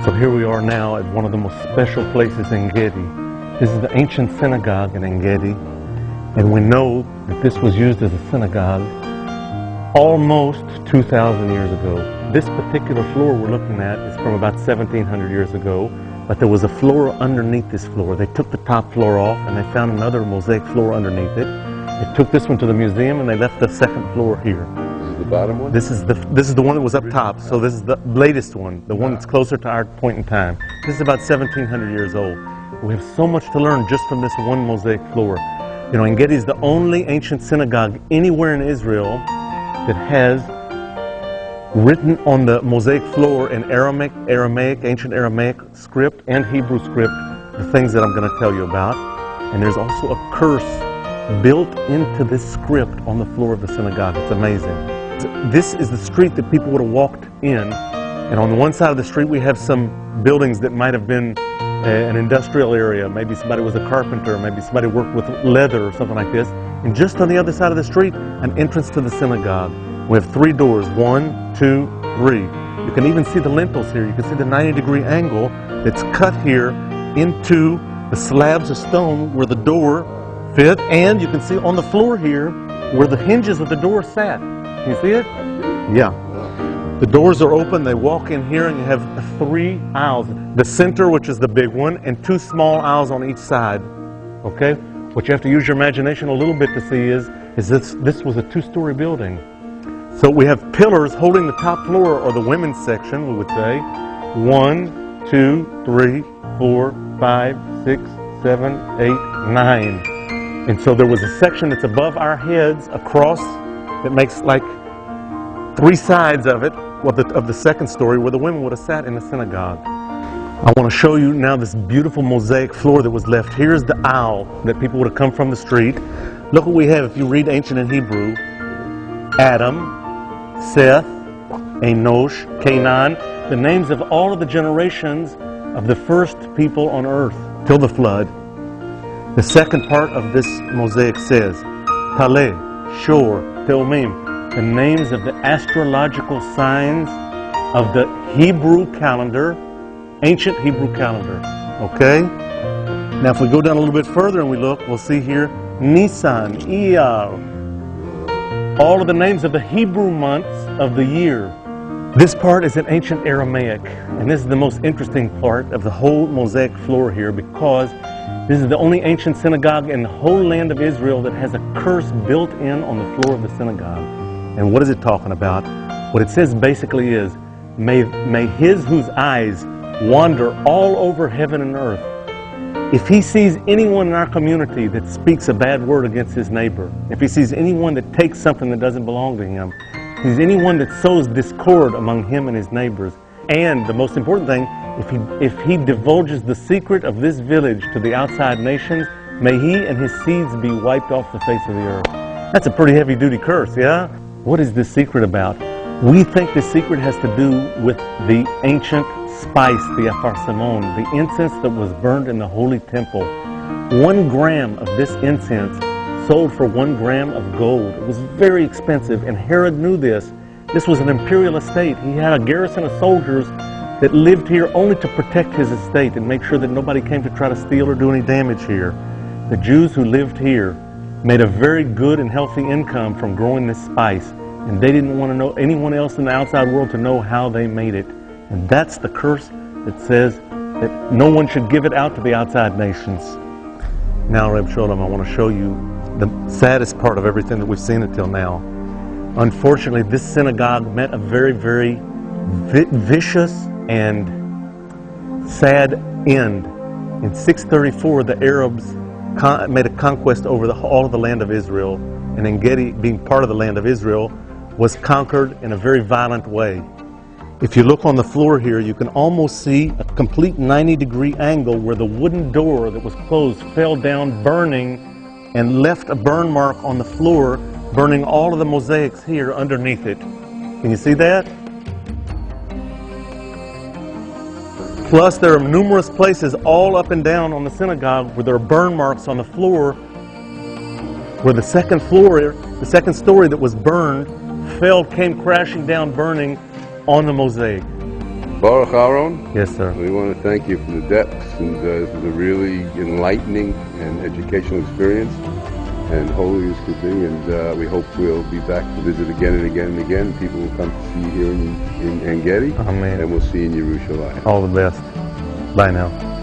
So here we are now at one of the most special places in Gedi. This is the ancient synagogue in Gedi, and we know that this was used as a synagogue almost 2,000 years ago. This particular floor we're looking at is from about 1,700 years ago, but there was a floor underneath this floor. They took the top floor off and they found another mosaic floor underneath it. They took this one to the museum and they left the second floor here. The bottom one? This is the one that was up top, so this is the latest one, the one that's closer to our point in time. This is about 1,700 years old. We have so much to learn just from this one mosaic floor. You know, En Gedi is the only ancient synagogue anywhere in Israel that has written on the mosaic floor in Aramaic, ancient Aramaic script and Hebrew script, the things that I'm going to tell you about. And there's also a curse built into this script on the floor of the synagogue. It's amazing. This is the street that people would have walked in, and on the one side of the street we have some buildings that might have been an industrial area. Maybe somebody was a carpenter, maybe somebody worked with leather or something like this. And just on the other side of the street, an entrance to the synagogue. We have 3 doors, 1, 2, 3. You can even see the lintels here. You can see the 90-degree angle that's cut here into the slabs of stone where the door fit, and you can see on the floor here where the hinges of the door sat. Can you see it? Yeah. The doors are open, they walk in here, and you have 3 aisles. The center, which is the big one, and 2 small aisles on each side. Okay? What you have to use your imagination a little bit to see is this was a 2-story building. So we have pillars holding the top floor, or the women's section, we would say. 1, 2, 3, 4, 5, 6, 7, 8, 9. And so there was a section that's above our heads, across, that makes like 3 sides of it, of the second story, where the women would have sat in the synagogue. I want to show you now this beautiful mosaic floor that was left. Here's the aisle that people would have come from the street. Look what we have if you read ancient in Hebrew. Adam, Seth, Enosh, Canaan, the names of all of the generations of the first people on earth till the flood. The second part of this mosaic says, Taleh, Shor, Teomim, the names of the astrological signs of the Hebrew calendar, ancient Hebrew calendar. Okay? Now if we go down a little bit further and we look, we'll see here Nisan, Iyar, all of the names of the Hebrew months of the year. This part is in ancient Aramaic, and this is the most interesting part of the whole mosaic floor here, because this is the only ancient synagogue in the whole land of Israel that has a curse built in on the floor of the synagogue. And what is it talking about? What it says basically is, may his whose eyes wander all over heaven and earth. If he sees anyone in our community that speaks a bad word against his neighbor, if he sees anyone that takes something that doesn't belong to him, if he sees anyone that sows discord among him and his neighbors, and the most important thing, if he divulges the secret of this village to the outside nations, may he and his seeds be wiped off the face of the earth. That's a pretty heavy-duty curse, yeah? What is this secret about? We think the secret has to do with the ancient spice, the afarsimon, the incense that was burned in the holy temple. 1 gram of this incense sold for 1 gram of gold. It was very expensive, and Herod knew this. This was an imperial estate. He had a garrison of soldiers that lived here only to protect his estate and make sure that nobody came to try to steal or do any damage here. The Jews who lived here made a very good and healthy income from growing this spice, and they didn't want to know anyone else in the outside world to know how they made it. And that's the curse that says that no one should give it out to the outside nations. Now, Reb Sholem, I want to show you the saddest part of everything that we've seen until now. Unfortunately, this synagogue met a very, very vicious and sad end. In 634, the Arabs made a conquest over all of the land of Israel, and En Gedi, being part of the land of Israel, was conquered in a very violent way. If you look on the floor here, you can almost see a complete 90-degree angle where the wooden door that was closed fell down, burning, and left a burn mark on the floor, burning all of the mosaics here underneath it. Can you see that? Plus, there are numerous places all up and down on the synagogue where there are burn marks on the floor where the second floor, the second story that was burned, came crashing down, burning on the mosaic. Baruch Aaron. Yes, sir. We want to thank you for the depths, and this is a really enlightening and educational experience, and holy as could be, and we hope we'll be back to visit again and again and again. People will come to see you here in Gedi, Amen. and we'll see you in Yerushalayim. All the best. Bye now.